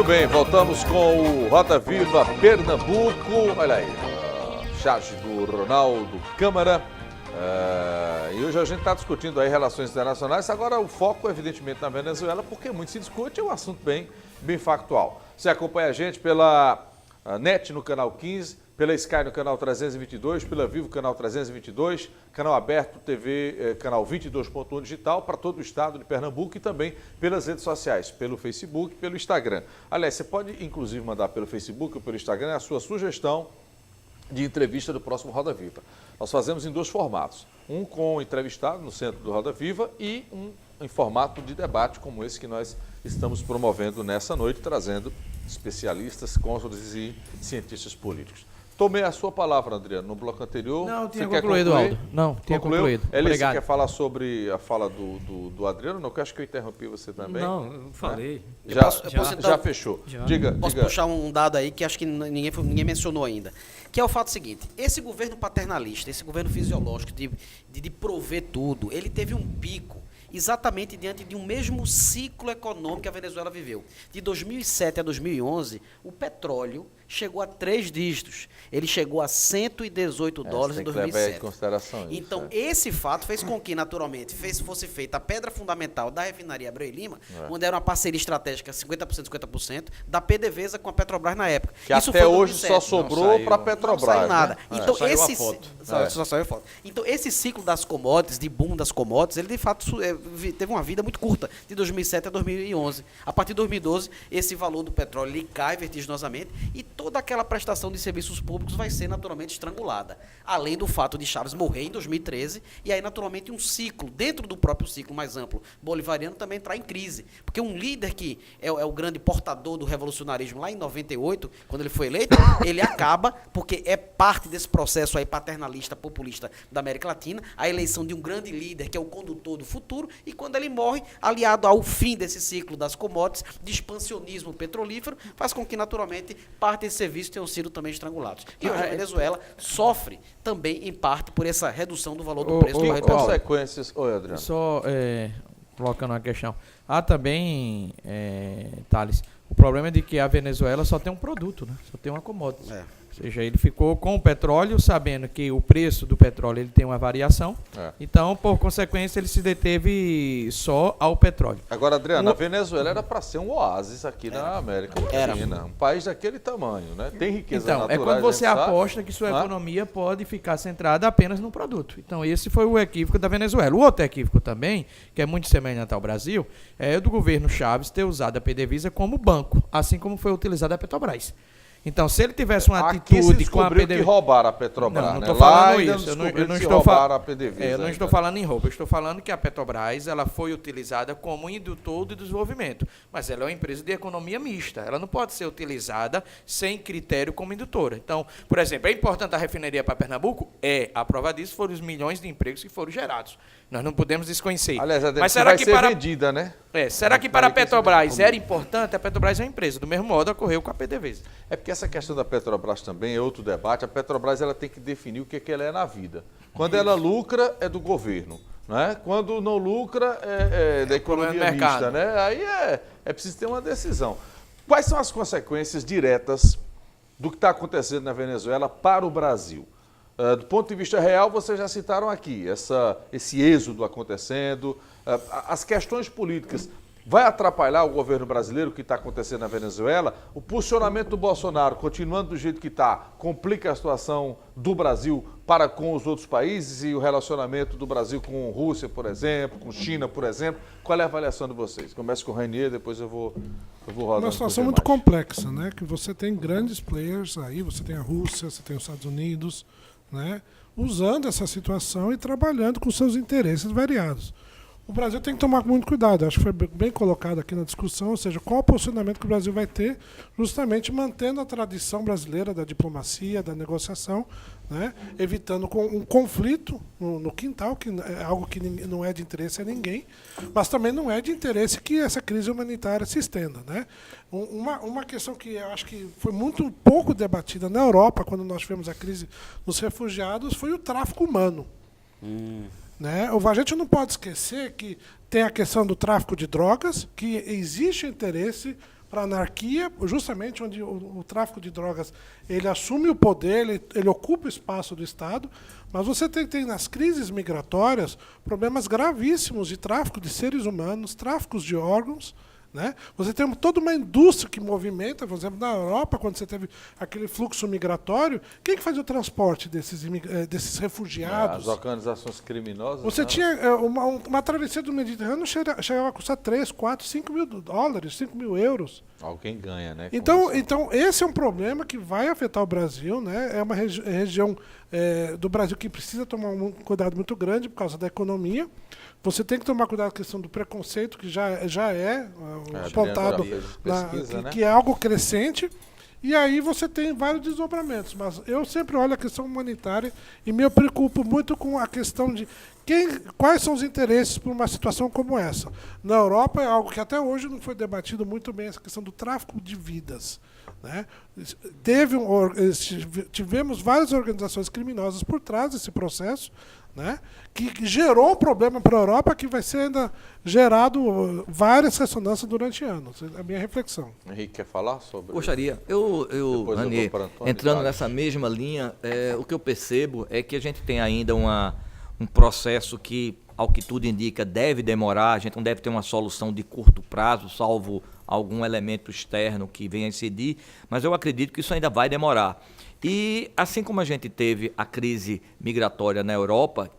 bem, voltamos com o Roda Viva Pernambuco. Olha aí, charge do Ronaldo Câmara. E hoje a gente está discutindo aí relações internacionais. Agora o foco, evidentemente, na Venezuela, porque muito se discute, é um assunto bem factual. Você acompanha a gente pela NET no canal 15, pela Sky no canal 322, pela Vivo canal 322, canal aberto TV, canal 22.1 digital para todo o estado de Pernambuco e também pelas redes sociais, pelo Facebook, pelo Instagram. Aliás, você pode inclusive mandar pelo Facebook ou pelo Instagram a sua sugestão de entrevista do próximo Roda Viva. Nós fazemos em dois formatos, um com entrevistado no centro do Roda Viva e um em formato de debate como esse que nós estamos promovendo nessa noite, trazendo especialistas, cônsules e cientistas políticos. Tomei a sua palavra, Adriano, no bloco anterior. Não, tinha concluído, Aldo. Não, tinha concluído. Eli, você quer falar sobre a fala do Adriano? Não, que eu acho que eu interrompi você também. Não, eu falei. Já fechou. Diga. Posso puxar um dado aí que acho que ninguém mencionou ainda. Que é o fato seguinte, esse governo paternalista, esse governo fisiológico de prover tudo, ele teve um pico exatamente diante de um mesmo ciclo econômico que a Venezuela viveu. De 2007 a 2011, o petróleo chegou a 3 dígitos. Ele chegou a 118 dólares em 2007. Em consideração isso, então, esse fato fez com que, naturalmente, fosse feita a pedra fundamental da refinaria Abreu e Lima, onde era uma parceria estratégica 50%, 50%, da PDVSA com a Petrobras na época. Que isso até hoje 2007. Só sobrou para a Petrobras. Não saiu nada. Né? Então, Só saiu a foto. Então, esse ciclo das commodities, de boom das commodities, ele, de fato, teve uma vida muito curta, de 2007 a 2011. A partir de 2012, esse valor do petróleo ele cai vertiginosamente e toda aquela prestação de serviços públicos vai ser naturalmente estrangulada. Além do fato de Chaves morrer em 2013 e aí naturalmente um ciclo, dentro do próprio ciclo mais amplo bolivariano, também entrar em crise. Porque um líder que é o grande portador do revolucionarismo lá em 98, quando ele foi eleito, ele acaba, porque é parte desse processo aí paternalista, populista da América Latina, a eleição de um grande líder que é o condutor do futuro, e quando ele morre, aliado ao fim desse ciclo das commodities, de expansionismo petrolífero, faz com que naturalmente parte desses serviços tenham sido também estrangulados. E hoje a Venezuela sofre também, em parte, por essa redução do valor do preço do barril de petróleo. Consequências. Oi, Adriano. Só colocando uma questão. Há também, Thales, o problema é de que a Venezuela só tem um produto, né? Só tem uma commodity. Ou seja, ele ficou com o petróleo, sabendo que o preço do petróleo ele tem uma variação. Então, por consequência, ele se deteve só ao petróleo. Agora, Adriano, a Venezuela era para ser um oásis aqui na América Latina. Um país daquele tamanho, né? Tem riqueza natural. Então, é quando você aposta que sua economia pode ficar centrada apenas no produto. Então, esse foi o equívoco da Venezuela. O outro equívoco também, que é muito semelhante ao Brasil, é o do governo Chaves ter usado a PDVSA como banco, assim como foi utilizada a Petrobras. Então, se ele tivesse uma atitude com a PDVSA... que roubaram a Petrobras, não estou falando isso. Eu não estou falando a PDVSA. Eu não estou falando em roubo. Eu estou falando que a Petrobras ela foi utilizada como indutor de desenvolvimento. Mas ela é uma empresa de economia mista. Ela não pode ser utilizada sem critério como indutora. Então, por exemplo, é importante a refineria para Pernambuco? A prova disso foram os milhões de empregos que foram gerados. Nós não podemos desconhecer. Aliás, mas será que ser vendida, né? Será que para a Petrobras era importante? A Petrobras é uma empresa. Do mesmo modo, ocorreu com a PDVSA. É porque essa questão da Petrobras também é outro debate. A Petrobras ela tem que definir o que ela é na vida. Quando ela lucra, é do governo. Né? Quando não lucra, é da economia mista. Né? Aí é preciso ter uma decisão. Quais são as consequências diretas do que está acontecendo na Venezuela para o Brasil? Do ponto de vista real, vocês já citaram aqui esse êxodo acontecendo, as questões políticas. Vai atrapalhar o governo brasileiro o que está acontecendo na Venezuela? O posicionamento do Bolsonaro, continuando do jeito que está, complica a situação do Brasil para com os outros países e o relacionamento do Brasil com Rússia, por exemplo, com China, por exemplo. Qual é a avaliação de vocês? Começo com o Rainier, depois eu vou rodar. Uma situação muito complexa, né? Que você tem grandes players aí, você tem a Rússia, você tem os Estados Unidos, né? Usando essa situação e trabalhando com seus interesses variados. O Brasil tem que tomar muito cuidado, acho que foi bem colocado aqui na discussão, ou seja, qual o posicionamento que o Brasil vai ter, justamente mantendo a tradição brasileira da diplomacia, da negociação, né, evitando um conflito no quintal, que é algo que não é de interesse a ninguém, mas também não é de interesse que essa crise humanitária se estenda. Né? Uma questão que eu acho que foi muito pouco debatida na Europa, quando nós tivemos a crise dos refugiados, foi o tráfico humano. Né? A gente não pode esquecer que tem a questão do tráfico de drogas, que existe interesse para a anarquia, justamente onde o tráfico de drogas ele assume o poder, ele ocupa o espaço do Estado, mas você tem nas crises migratórias problemas gravíssimos de tráfico de seres humanos, tráficos de órgãos, né? Você tem toda uma indústria que movimenta, por exemplo, na Europa, quando você teve aquele fluxo migratório, quem que fazia o transporte desses refugiados? As organizações criminosas. Você né? tinha uma travessia do Mediterrâneo chegava a custar 3, 4, 5 mil dólares, 5 mil euros. Alguém ganha, né? Então, esse é um problema que vai afetar o Brasil, né? É uma região do Brasil que precisa tomar um cuidado muito grande por causa da economia. Você tem que tomar cuidado com a questão do preconceito, que já é apontado, pesquisa, né? que é algo crescente. E aí você tem vários desdobramentos. Mas eu sempre olho a questão humanitária e me preocupo muito com a questão de quais são os interesses por uma situação como essa. Na Europa é algo que até hoje não foi debatido muito bem, essa questão do tráfico de vidas. Né? Tivemos várias organizações criminosas por trás desse processo, né? Que gerou um problema para a Europa que vai ser ainda gerado várias ressonâncias durante anos. É a minha reflexão. Henrique quer falar sobre Gostaria. Ranier, entrando nessa mesma linha, o que eu percebo é que a gente tem ainda um processo que, ao que tudo indica, deve demorar. A gente não deve ter uma solução de curto prazo, salvo algum elemento externo que venha a incidir, mas eu acredito que isso ainda vai demorar. E assim como a gente teve a crise migratória na Europa,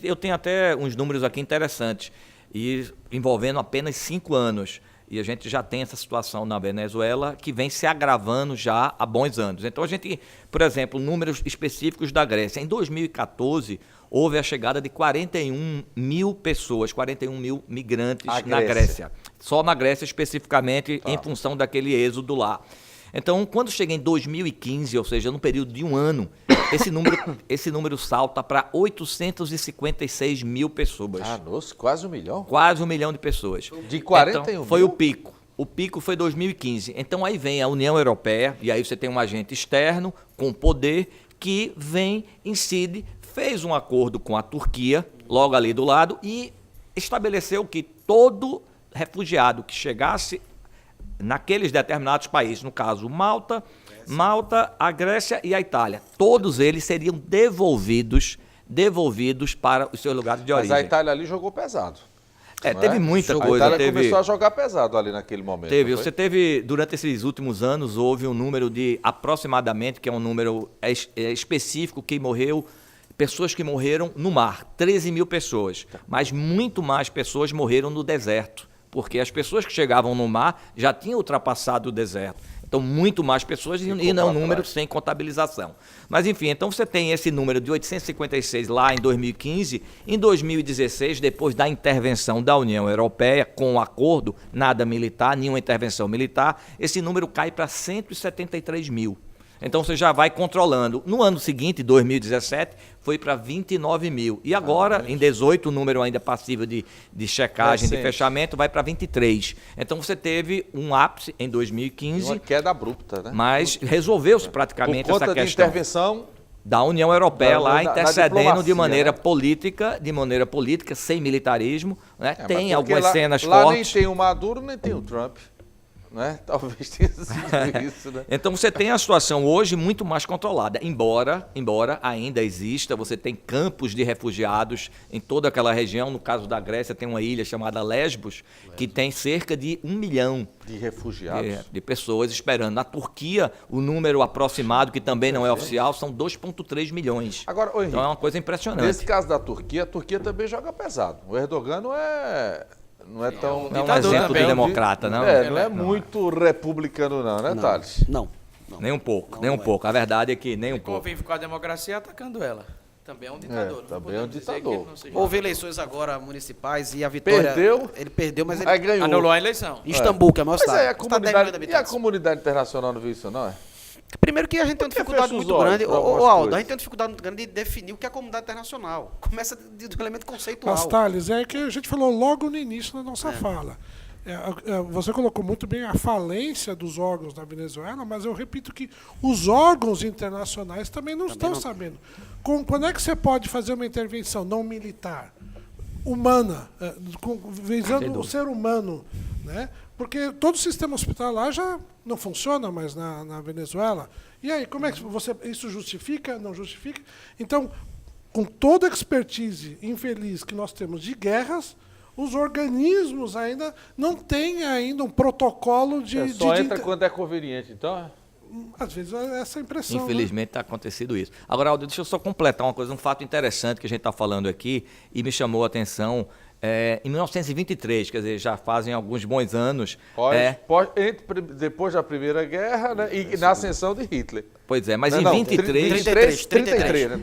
eu tenho até uns números aqui interessantes, e envolvendo apenas 5 anos. E a gente já tem essa situação na Venezuela que vem se agravando já há bons anos. Então a gente, por exemplo, números específicos da Grécia. Em 2014, houve a chegada de 41 mil pessoas, 41 mil migrantes na Grécia. Só na Grécia especificamente, em função daquele êxodo lá. Então, quando chega em 2015, ou seja, no período de um ano, esse número salta para 856 mil pessoas. Ah, nossa, quase 1 milhão? Quase 1 milhão de pessoas. De 41 então, foi o pico. O pico foi 2015. Então, aí vem a União Europeia, e aí você tem um agente externo com poder que incide, fez um acordo com a Turquia, logo ali do lado, e estabeleceu que todo refugiado que chegasse naqueles determinados países, no caso Malta, a Grécia e a Itália, todos eles seriam devolvidos para os seus lugares de origem. Mas a Itália ali jogou pesado. Teve muita coisa. A Itália começou a jogar pesado ali naquele momento. Durante esses últimos anos, houve um número de aproximadamente, que é um número específico, pessoas que morreram no mar, 13 mil pessoas, mas muito mais pessoas morreram no deserto, porque as pessoas que chegavam no mar já tinham ultrapassado o deserto. Então, muito mais pessoas e não um número sem contabilização. Mas, enfim, então você tem esse número de 856 lá em 2015. Em 2016, depois da intervenção da União Europeia, com o acordo, nada militar, nenhuma intervenção militar, esse número cai para 173 mil. Então, você já vai controlando. No ano seguinte, 2017, foi para 29 mil. E agora, em 18, o número ainda passível de checagem, de fechamento, vai para 23. Então, você teve um ápice em 2015. Uma queda abrupta, né? Mas resolveu-se praticamente essa questão. Por conta de intervenção da União Europeia lá, intercedendo de maneira política, sem militarismo. Né? Tem algumas cenas lá fortes. Nem tem o Maduro, nem tem o Trump. Né? Talvez tenha sido isso, né? Então você tem a situação hoje muito mais controlada, embora ainda exista, você tem campos de refugiados em toda aquela região. No caso da Grécia tem uma ilha chamada Lesbos, que tem cerca de 1 milhão de refugiados, de pessoas esperando. Na Turquia, o número aproximado, que também não é oficial, são 2,3 milhões. Agora, Henrique, então é uma coisa impressionante. Nesse caso da Turquia, a Turquia também joga pesado. O Erdogan não é tão... Não é um exemplo de democrata, não? Não é muito republicano, não, né, Thales? Não. Nem um pouco. A verdade é que nem um pouco. Convive com a democracia atacando ela. Também é um ditador. Também é um ditador. Houve eleições agora municipais e a vitória... Perdeu? Ele perdeu, mas ele ganhou. Anulou a eleição. Istambul, que é a maior cidade. E a comunidade internacional não viu isso, não é? Primeiro que a gente tem uma dificuldade muito grande, Aldo, a gente tem uma dificuldade muito grande de definir o que é a comunidade internacional. Começa do elemento conceitual. Mas, Thales, é que a gente falou logo no início da nossa fala. Você colocou muito bem a falência dos órgãos da Venezuela, mas eu repito que os órgãos internacionais também não estão sabendo. Quando é que você pode fazer uma intervenção não militar, humana, visando o ser humano, né? Porque todo o sistema hospitalar já não funciona mais na Venezuela. E aí, como é que isso justifica? Não justifica? Então, com toda a expertise infeliz que nós temos de guerras, os organismos ainda não têm ainda um protocolo de... Só entra quando é conveniente, então... Às vezes é essa impressão. Infelizmente está acontecendo isso. Agora, Aldo, deixa eu só completar uma coisa, um fato interessante que a gente está falando aqui e me chamou a atenção. Em 1923, quer dizer, já fazem alguns bons anos. Depois da Primeira Guerra, né, e na ascensão de Hitler. Pois é, mas não, em 33,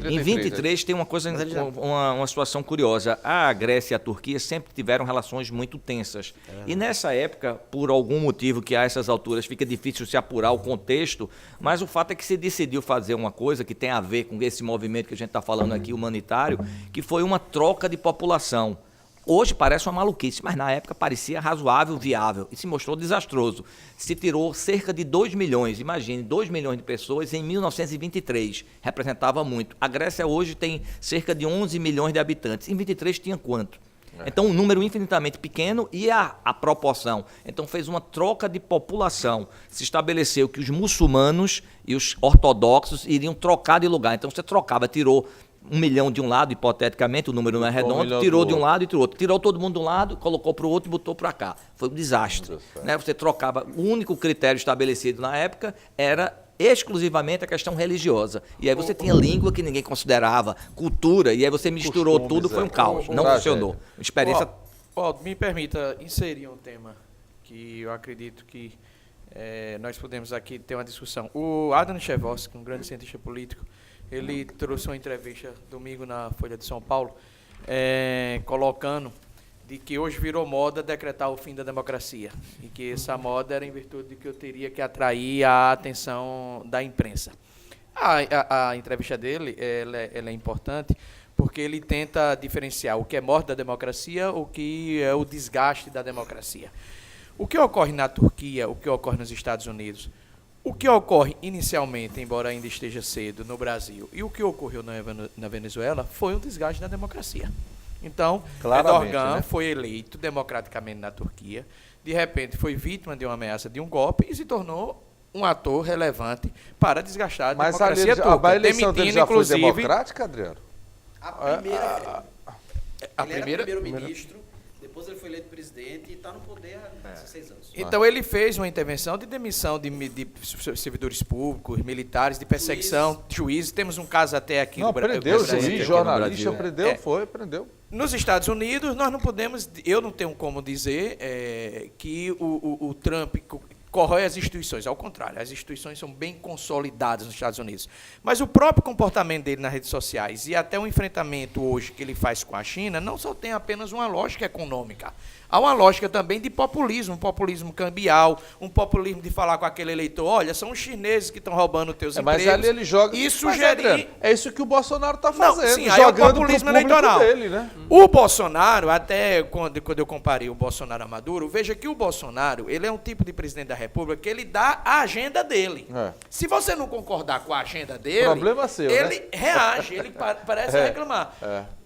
em 23 tem uma coisa, uma situação curiosa. A Grécia e a Turquia sempre tiveram relações muito tensas. E nessa época, por algum motivo que a essas alturas fica difícil se apurar o contexto, mas o fato é que se decidiu fazer uma coisa que tem a ver com esse movimento que a gente está falando aqui, humanitário, que foi uma troca de população. Hoje parece uma maluquice, mas na época parecia razoável, viável, e se mostrou desastroso. Se tirou cerca de 2 milhões, imagine, 2 milhões de pessoas em 1923, representava muito. A Grécia hoje tem cerca de 11 milhões de habitantes, em 23 tinha quanto? Então, um número infinitamente pequeno e a proporção. Então, fez uma troca de população. Se estabeleceu que os muçulmanos e os ortodoxos iriam trocar de lugar. Então, você trocava, tirou 1 milhão de um lado, hipoteticamente, o número não é redondo, tirou de um lado e tirou outro. Tirou todo mundo de um lado, colocou para o outro e botou para cá. Foi um desastre. Né? Você trocava, o único critério estabelecido na época era exclusivamente a questão religiosa. E aí você tinha língua que ninguém considerava, cultura, e aí você misturou tudo, foi um caos. Não funcionou. Experiência... Aldo, me permita inserir um tema que eu acredito que nós podemos aqui ter uma discussão. O Adam Chevosky, um grande cientista político, ele trouxe uma entrevista domingo na Folha de São Paulo, colocando de que hoje virou moda decretar o fim da democracia. E que essa moda era em virtude de que eu teria que atrair a atenção da imprensa. A entrevista dele ela é importante porque ele tenta diferenciar o que é morte da democracia, o que é o desgaste da democracia. O que ocorre na Turquia, o que ocorre nos Estados Unidos, o que ocorre inicialmente, embora ainda esteja cedo, no Brasil, e o que ocorreu na Venezuela foi um desgaste da democracia. Então, Erdogan foi eleito democraticamente na Turquia, de repente foi vítima de uma ameaça de um golpe e se tornou um ator relevante para desgastar a democracia turca. A eleição dele já foi democrática, Adriano? A primeira primeiro-ministro. Depois ele foi eleito presidente e está no poder há 16 anos. Então ele fez uma intervenção de demissão de servidores públicos, militares, de perseguição, juízes. Temos um caso até aqui no Brasil. Prendeu juiz, jornalista, prendeu. Nos Estados Unidos, nós não podemos, eu não tenho como dizer que o Trump corrói as instituições. Ao contrário, as instituições são bem consolidadas nos Estados Unidos. Mas o próprio comportamento dele nas redes sociais e até o enfrentamento hoje que ele faz com a China não só tem apenas uma lógica econômica. Há uma lógica também de populismo, um populismo cambial, um populismo de falar com aquele eleitor, olha, são os chineses que estão roubando os teus empregos. Mas ali ele joga... E sugerir... É isso que o Bolsonaro está fazendo, sim, jogando é o populismo eleitoral dele, né? O Bolsonaro, até quando eu comparei o Bolsonaro a Maduro, veja que o Bolsonaro, ele é um tipo de presidente da República que ele dá a agenda dele. Se você não concordar com a agenda dele, problema seu, ele reage, ele parece reclamar.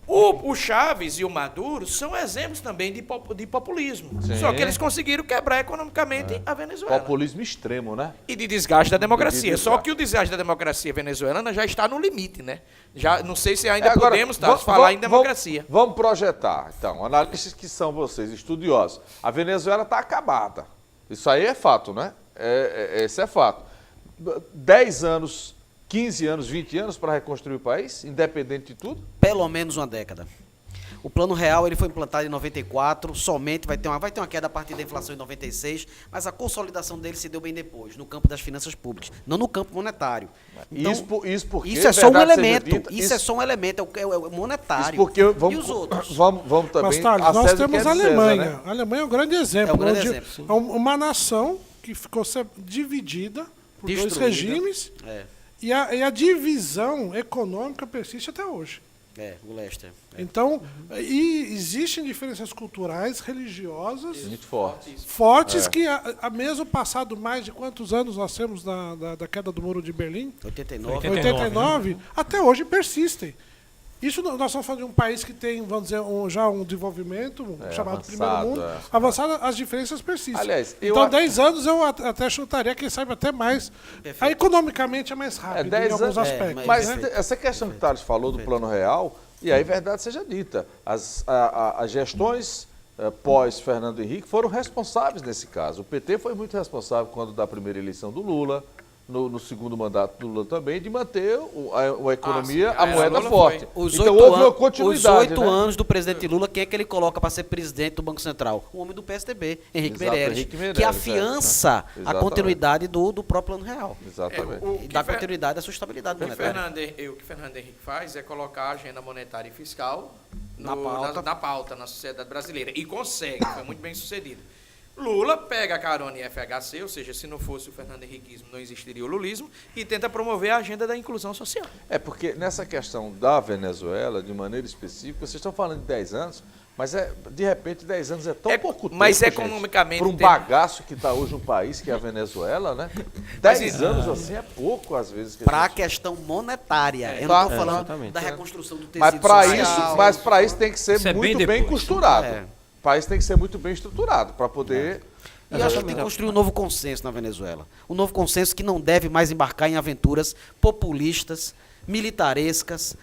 O Chaves e o Maduro são exemplos também de populismo. Sim. Só que eles conseguiram quebrar economicamente a Venezuela. Populismo extremo, né? E de desgaste da democracia. Só que o desgaste da democracia venezuelana já está no limite, né? Já, não sei se ainda podemos falar em democracia. Vamos projetar, então. Analistas que são vocês, estudiosos. A Venezuela está acabada. Isso aí é fato, né? Esse é fato. 10 anos... 15 anos, 20 anos para reconstruir o país, independente de tudo? Pelo menos uma década. O Plano Real ele foi implantado em 94, somente vai ter uma queda a partir da inflação em 96, mas a consolidação dele se deu bem depois, no campo das finanças públicas, não no campo monetário. Então, isso é só um elemento, isso é só um elemento, é o monetário. Isso porque e os outros? Vamos também... Mas, Thales, nós temos a Alemanha. César, né? A Alemanha é um grande exemplo. É um grande exemplo, sim. É uma nação que ficou dividida por dois regimes. E a divisão econômica persiste até hoje. O leste. Então, e existem diferenças culturais, religiosas muito fortes que, mesmo passado mais de quantos anos nós temos da queda do Muro de Berlim? 89, até hoje persistem. Isso nós estamos falando de um país que tem, vamos dizer, já um desenvolvimento chamado avançado, primeiro mundo. Avançado, as diferenças persistem. Aliás, então, 10 anos eu até chutaria, quem sabe até mais. Aí, economicamente é mais rápido 10 em alguns anos, aspectos. Mas né? essa questão que o Thales falou do Plano Real, e aí verdade seja dita, as gestões pós-Fernando Henrique foram responsáveis nesse caso. O PT foi muito responsável quando da primeira eleição do Lula, no segundo mandato do Lula também, de manter a economia, a moeda Lula forte. Os então 8 houve uma continuidade. Os 8 né? anos do presidente Lula, quem é que ele coloca para ser presidente do Banco Central? O homem do PSDB, Henrique Exato, Meirelles, Henrique Meirelles, que afiança a Exatamente. continuidade do próprio Plano Real. Exatamente. E dá continuidade à sua estabilidade O que monetária. Fernando Henrique faz é colocar a agenda monetária e fiscal Na pauta. na pauta, na sociedade brasileira. E consegue, foi muito bem sucedido. Lula pega a carona em FHC, ou seja, se não fosse o Fernando Henriquismo, não existiria o lulismo, e tenta promover a agenda da inclusão social. Porque nessa questão da Venezuela, de maneira específica, vocês estão falando de 10 anos, mas de repente 10 anos é tão pouco tempo, mas economicamente para um bagaço que está hoje um país, que é a Venezuela, né? 10 anos assim é pouco, às vezes. Para a questão monetária. Eu não estou falando exatamente. da reconstrução do tecido Mas social. para isso tem que ser Isso é bem muito bem depois. costurado. O país tem que ser muito bem estruturado para poder... E acho que tem que construir um novo consenso na Venezuela. Um novo consenso que não deve mais embarcar em aventuras populistas, militarescas.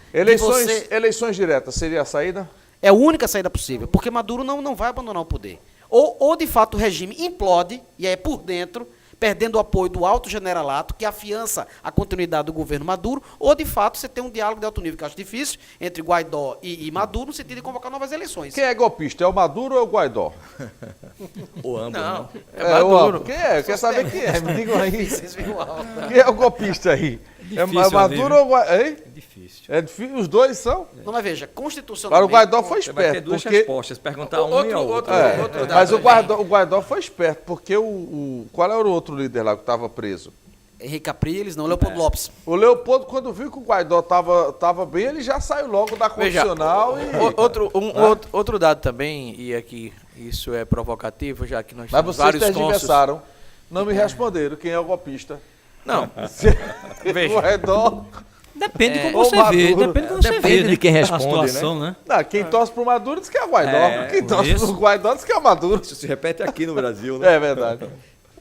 Eleições diretas seria a saída? É a única saída possível, porque Maduro não vai abandonar o poder. Ou de fato o regime implode, e é por dentro, perdendo o apoio do alto generalato, que afiança a continuidade do governo Maduro, ou de fato você tem um diálogo de alto nível, que eu acho difícil, entre Guaidó e Maduro, no sentido de convocar novas eleições. Quem é golpista? É o Maduro ou é o Guaidó? Ou ambos, Não, né? é Maduro. Quem é? Eu quero saber quem é. Me digam aí. Vocês viram alto. Quem é o golpista aí? É Difícil, Maduro ou Guaidó? É difícil. É difícil, os dois são. Não, mas veja, Agora constitucionalmente... o Guaidó foi Você vai ter esperto, duas porque... respostas, perguntar um e ao outro. Outro dado mas o também. Guaidó foi esperto, porque qual era o outro líder lá que estava preso? Henrique Capriles, não, Leopoldo Lopes. O Leopoldo, quando viu que o Guaidó tava bem, ele já saiu logo da condicional Outro dado também, e aqui isso é provocativo, já que nós Mas temos vocês vários cônsules. tergiversaram, não me responderam quem é o golpista. Não, O veja. Guaidó... Depende de como Ou você vê. Maduro. Depende de como você Depende vê, de quem a responde, situação, né? Não, quem torce pro Maduro diz que é o Guaidó. Quem torce isso. pro Guaidó diz que é o Maduro. Isso se repete aqui no Brasil, né? É verdade.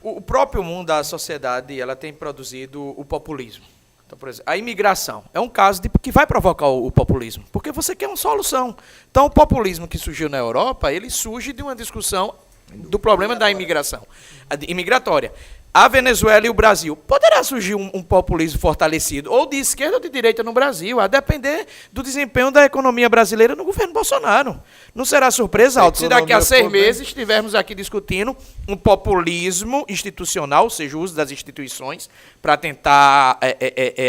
O próprio mundo da sociedade, ela tem produzido o populismo. Então, por exemplo, a imigração é um caso que vai provocar o populismo, porque você quer uma solução. Então, o populismo que surgiu na Europa, ele surge de uma discussão do problema da imigração, imigratória. A Venezuela e o Brasil. Poderá surgir um populismo fortalecido, ou de esquerda ou de direita no Brasil, a depender do desempenho da economia brasileira no governo Bolsonaro. Não será surpresa, Alto, se daqui a 6 meses estivermos aqui discutindo um populismo institucional, ou seja, o uso das instituições para tentar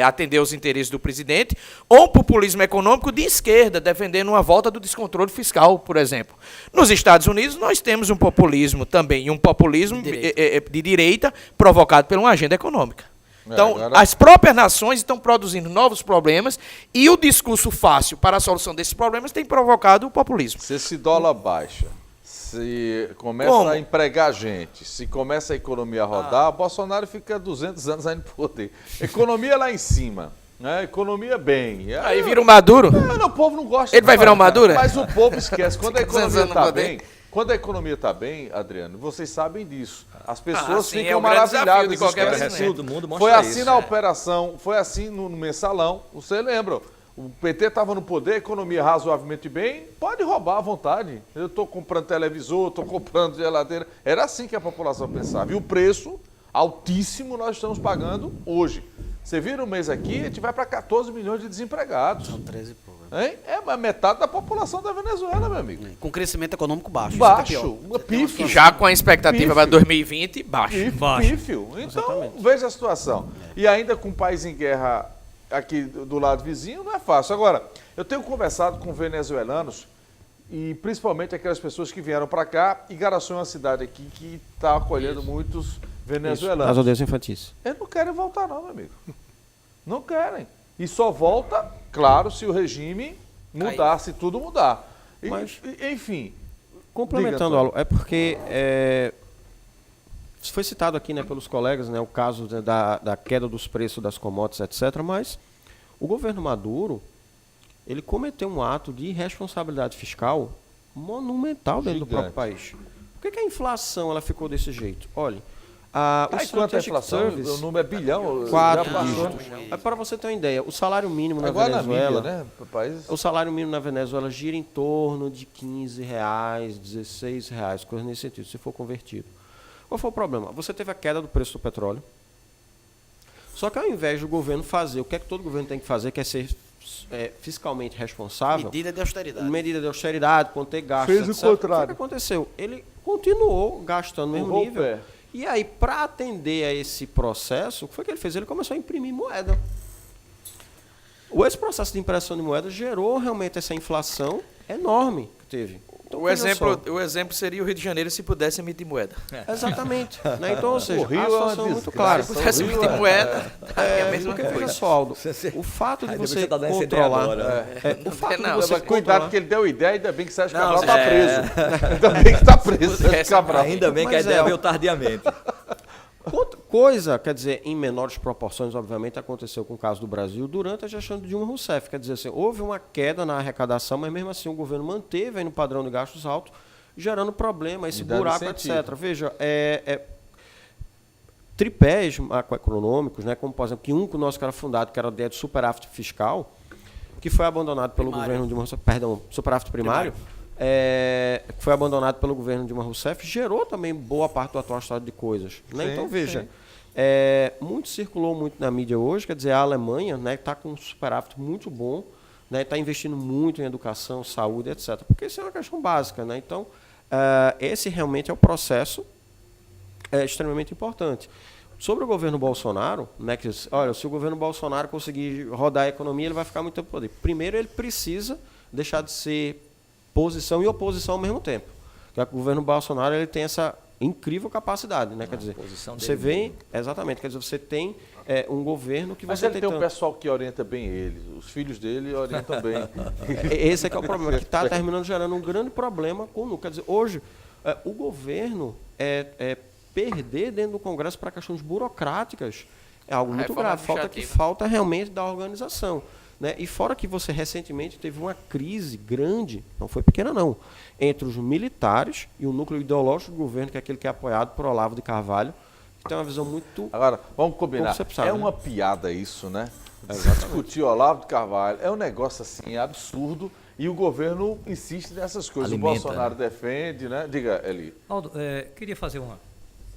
atender os interesses do presidente, ou um populismo econômico de esquerda, defendendo uma volta do descontrole fiscal, por exemplo. Nos Estados Unidos, nós temos um populismo também, um populismo de direita provocado por uma agenda econômica. Então, as próprias nações estão produzindo novos problemas e o discurso fácil para a solução desses problemas tem provocado o populismo. Se esse dólar baixa, se começa a empregar gente, se começa a economia a rodar, Bolsonaro fica 200 anos ainda no poder. Economia lá em cima, né? Economia bem. Aí vira o Maduro. O povo não gosta. Ele vai virar o Maduro? Mas o povo esquece. Quando a economia 200 anos está no poder. bem... Quando a economia está bem, Adriano, vocês sabem disso. As pessoas sim, ficam é o grande desafio maravilhadas. de qualquer esquecem presidente. tudo. Todo mundo mostra Foi assim isso. na operação, foi assim no mensalão. Você lembra? O PT estava no poder, a economia razoavelmente bem, pode roubar à vontade. Eu estou comprando televisor, estou comprando geladeira. Era assim que a população pensava. E o preço altíssimo nós estamos pagando hoje. Você vira um mês aqui, a gente vai para 14 milhões de desempregados. São 13 e pouco. Hein? É metade da população da Venezuela, meu amigo. Com crescimento econômico baixo. Baixo, pífio. Já com a expectativa para 2020, baixo. Pífio. Então, veja a situação. E ainda com o país em guerra aqui do lado vizinho, não é fácil. Agora, eu tenho conversado com venezuelanos, e principalmente aquelas pessoas que vieram para cá, e Garaçu é uma cidade aqui que está acolhendo muitos venezuelanos. As aldeias infantis. Eles não querem voltar não, meu amigo. Não querem. E só volta, claro, se o regime mudar, se tudo mudar. Mas, enfim. Complementando, diga, Alô, é porque foi citado aqui, né, pelos colegas, né, o caso da queda dos preços das commodities, etc., mas o governo Maduro ele cometeu um ato de irresponsabilidade fiscal monumental dentro do próprio país. Por que a inflação ela ficou desse jeito? Olha, quanto é a inflação? O número é bilhão. 4 dígitos. Para você ter uma ideia, o salário mínimo na Venezuela, né? O salário mínimo na Venezuela gira em torno de R$15, R$16, coisa nesse sentido, se for convertido. Qual foi o problema? Você teve a queda do preço do petróleo. Só que ao invés do governo fazer o que é que todo governo tem que fazer, que é ser fiscalmente responsável. Medida de austeridade. Medida de austeridade, conter gastos. Fez o contrário. O que aconteceu? Ele continuou gastando no mesmo nível. E aí, para atender a esse processo, o que foi que ele fez? Ele começou a imprimir moeda. Esse processo de impressão de moeda gerou realmente essa inflação enorme que teve. Então, o exemplo seria o Rio de Janeiro se pudesse emitir moeda. Exatamente. Né? Então, ou seja, o Rio a situação é muito clara. Se pudesse emitir moeda, é a mesma coisa. Veja só, Aldo, o fato de você controlar... O fato de você cuidado que ele deu ideia, ainda bem que Sérgio Cabral está preso. Ainda bem que está preso, Sérgio Cabral. Ainda bem que a ideia veio tardiamente. Coisa, quer dizer, em menores proporções, obviamente, aconteceu com o caso do Brasil durante a gestão de Dilma Rousseff. Quer dizer, assim, houve uma queda na arrecadação, mas mesmo assim o governo manteve aí no padrão de gastos alto, gerando problema, esse buraco, etc. Veja, tripés macroeconômicos, né, como, por exemplo, que o nosso que era fundado, que era a ideia de superávit fiscal, que foi abandonado pelo governo de Dilma Rousseff, perdão, superávit primário. Que foi abandonado pelo governo Dilma Rousseff, gerou também boa parte do atual estado de coisas. Né? Então, veja, circulou muito na mídia hoje, quer dizer, a Alemanha está com um superávit muito bom, está investindo muito em educação, saúde, etc. Porque isso é uma questão básica. Né? Então, esse realmente é o processo extremamente importante. Sobre o governo Bolsonaro, né, que, olha, se o governo Bolsonaro conseguir rodar a economia, ele vai ficar muito tempo poder. Primeiro, ele precisa deixar de ser posição e oposição ao mesmo tempo. O governo Bolsonaro ele tem essa incrível capacidade, né? Quer dizer, você vê exatamente, quer dizer, você tem um governo que você tem um pessoal que orienta bem ele, os filhos dele orientam bem. Esse é que é o problema, que está terminando gerando um grande problema com, quer dizer, hoje o governo perder dentro do Congresso para questões burocráticas é algo muito grave, falta realmente da organização. Né? E fora que você recentemente teve uma crise grande, não foi pequena não, entre os militares e o núcleo ideológico do governo, que é aquele que é apoiado por Olavo de Carvalho, que tem uma visão muito... Agora, vamos combinar, uma piada isso, né? Discutir Olavo de Carvalho é um negócio assim absurdo e o governo insiste nessas coisas. O Bolsonaro defende, né? Diga, Eli. Aldo, queria fazer uma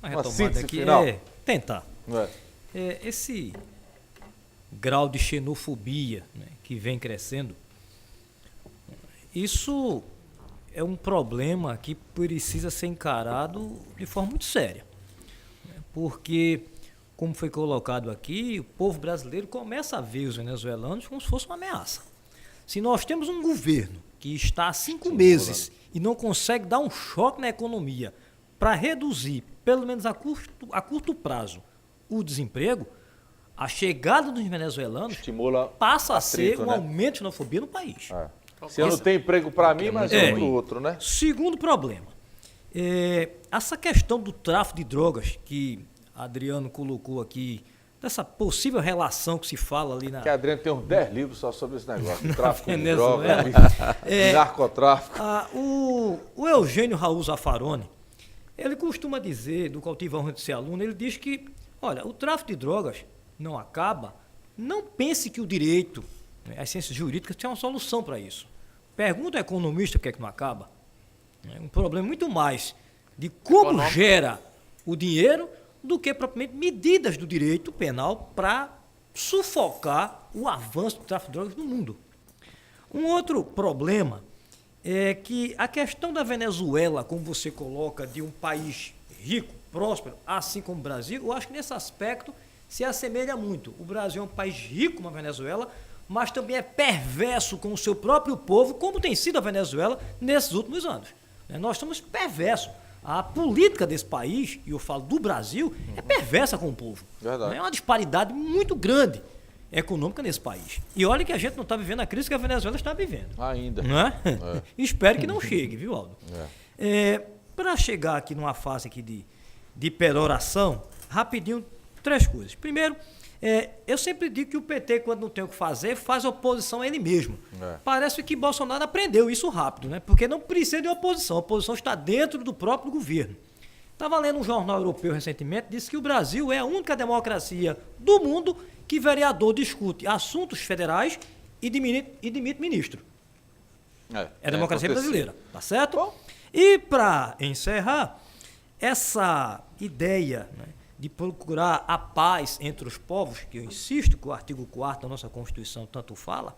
retomada aqui. Final. Tentar. Esse grau de xenofobia, né, que vem crescendo, isso é um problema que precisa ser encarado de forma muito séria. Porque, como foi colocado aqui, o povo brasileiro começa a ver os venezuelanos como se fosse uma ameaça. Se nós temos um governo que está há 5 meses e não consegue dar um choque na economia para reduzir, pelo menos a curto prazo, o desemprego, a chegada dos venezuelanos passa a ser um aumento de xenofobia no país. Se eu não tenho emprego para mim, mas é para o outro, né? Segundo problema, essa questão do tráfico de drogas que Adriano colocou aqui, dessa possível relação que se fala ali na... Que Adriano tem uns 10 livros só sobre esse negócio, tráfico de drogas, narcotráfico. O Eugênio Raul Zaffaroni, ele costuma dizer, do qual tive a honra de ser aluno, ele diz que, olha, o tráfico de drogas não acaba, não pense que o direito, as ciências jurídicas, tem uma solução para isso. Pergunta ao economista por que é que não acaba. É um problema muito mais de como gera o dinheiro do que propriamente medidas do direito penal para sufocar o avanço do tráfico de drogas no mundo. Um outro problema é que a questão da Venezuela, como você coloca, de um país rico, próspero, assim como o Brasil, eu acho que nesse aspecto se assemelha muito. O Brasil é um país rico como a Venezuela, mas também é perverso com o seu próprio povo, como tem sido a Venezuela nesses últimos anos. Nós estamos perversos. A política desse país, e eu falo do Brasil, é perversa com o povo. Verdade. É uma disparidade muito grande econômica nesse país. E olha que a gente não está vivendo a crise que a Venezuela está vivendo. Ainda. Não é? Espero que não chegue, viu, Aldo? Para chegar aqui numa fase aqui de peroração, rapidinho, 3 coisas. Primeiro, Eu sempre digo que o PT, quando não tem o que fazer, faz oposição a ele mesmo. Parece que Bolsonaro aprendeu isso rápido, né? Porque não precisa de oposição. A oposição está dentro do próprio governo. Estava lendo um jornal europeu recentemente, disse que o Brasil é a única democracia do mundo que vereador discute assuntos federais e demite ministro. É a democracia brasileira, tá certo? Bom. E para encerrar, essa ideia, né, de procurar a paz entre os povos, que eu insisto que o artigo 4º da nossa Constituição tanto fala,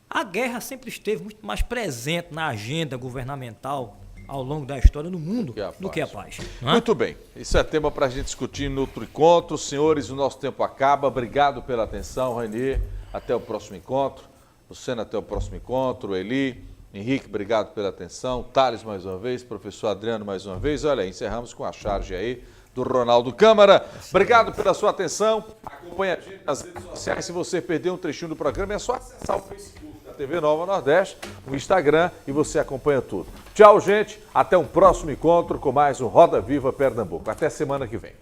a guerra sempre esteve muito mais presente na agenda governamental ao longo da história no mundo do que a paz. Muito bem, isso é tema para a gente discutir no outro encontro. Senhores, o nosso tempo acaba. Obrigado pela atenção, Renier. Até o próximo encontro. Luciano, até o próximo encontro. Eli, Henrique, obrigado pela atenção. Thales, mais uma vez. Professor Adriano, mais uma vez. Olha, encerramos com a charge aí do Ronaldo Câmara. Obrigado pela sua atenção. Acompanhe a gente nas redes sociais. Se você perdeu um trechinho do programa, é só acessar o Facebook da TV Nova Nordeste, o Instagram, e você acompanha tudo. Tchau, gente. Até um próximo encontro com mais um Roda Viva Pernambuco. Até semana que vem.